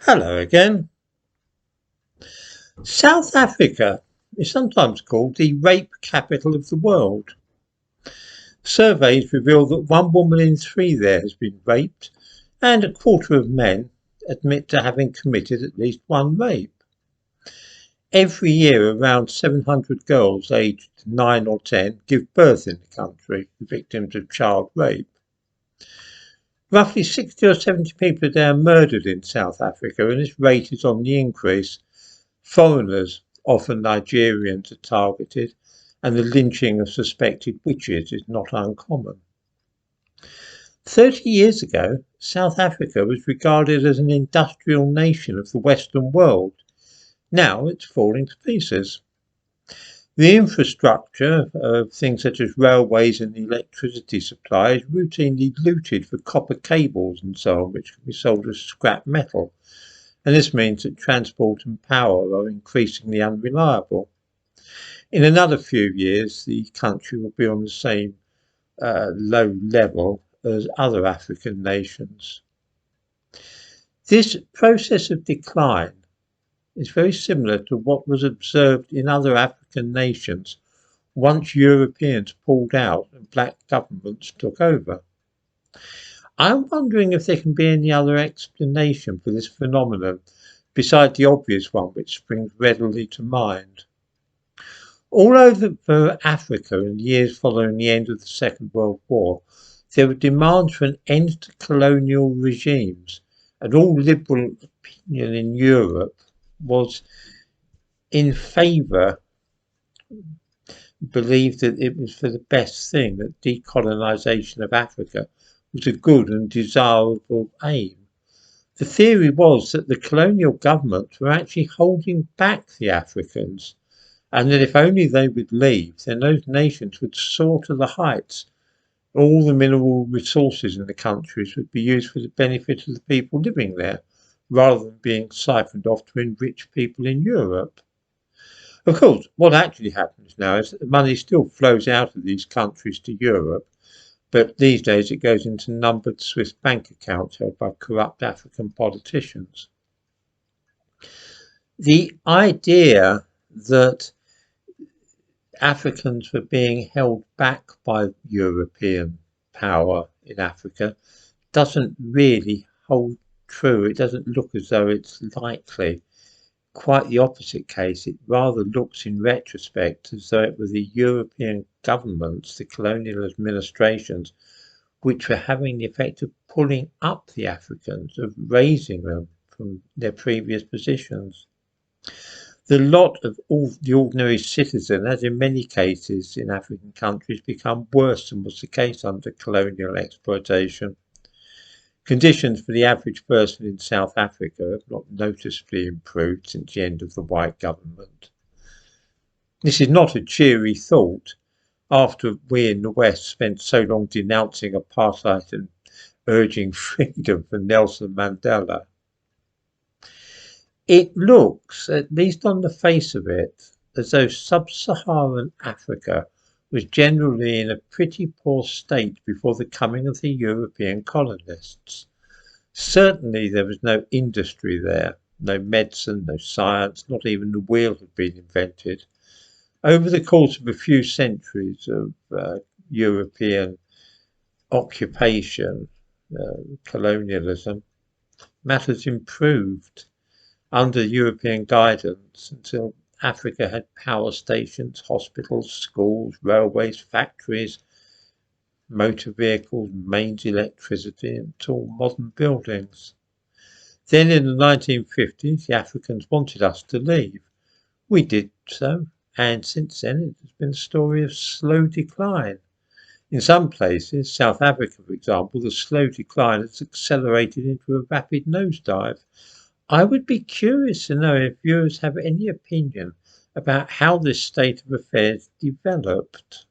Hello again. South Africa is sometimes called the rape capital of the world. Surveys reveal that one woman in three there has been raped, and a quarter of men admit to having committed at least one rape. Every year, around 700 girls aged 9 or 10 give birth in the country, victims of child rape. Roughly 60 or 70 people a day are murdered in South Africa, and this rate is on the increase. Foreigners, often Nigerians, are targeted, and the lynching of suspected witches is not uncommon. 30 years ago, South Africa was regarded as an industrial nation of the Western world. Now it's falling to pieces. The infrastructure of things such as railways and the electricity supply is routinely looted for copper cables and so on, which can be sold as scrap metal. And this means that transport and power are increasingly unreliable. In another few years, the country will be on the same low level as other African nations. This process of decline is very similar to what was observed in other African nations once Europeans pulled out and black governments took over. I'm wondering if there can be any other explanation for this phenomenon besides the obvious one which springs readily to mind. All over Africa in the years following the end of the Second World War, there were demands for an end to colonial regimes, and all liberal opinion in Europe was in favour, believed that it was for the best thing, that decolonisation of Africa was a good and desirable aim. The theory was that the colonial governments were actually holding back the Africans, and that if only they would leave, then those nations would soar to the heights. All the mineral resources in the countries would be used for the benefit of the people living there, rather than being siphoned off to enrich people in Europe. Of course, what actually happens now is that the money still flows out of these countries to Europe, but these days it goes into numbered Swiss bank accounts held by corrupt African politicians. The idea that Africans were being held back by European power in Africa doesn't really hold true. It doesn't look as though it's likely. Quite the opposite case. It rather looks in retrospect as though it was the European governments, the colonial administrations, which were having the effect of pulling up the Africans, of raising them from their previous positions. The lot of all the ordinary citizen has in many cases in African countries become worse than was the case under colonial exploitation. Conditions for the average person in South Africa have not noticeably improved since the end of the white government. This is not a cheery thought after we in the West spent so long denouncing apartheid and urging freedom for Nelson Mandela. It looks, at least on the face of it, as though sub-Saharan Africa was generally in a pretty poor state before the coming of the European colonists. Certainly there was no industry there, no medicine, no science, not even the wheel had been invented. Over the course of a few centuries of European occupation, colonialism, matters improved under European guidance until Africa had power stations, hospitals, schools, railways, factories, motor vehicles, mains, electricity, and tall modern buildings. Then in the 1950s, the Africans wanted us to leave. We did so, and since then it has been a story of slow decline. In some places, South Africa for example, the slow decline has accelerated into a rapid nosedive. I would be curious to know if viewers have any opinion about how this state of affairs developed.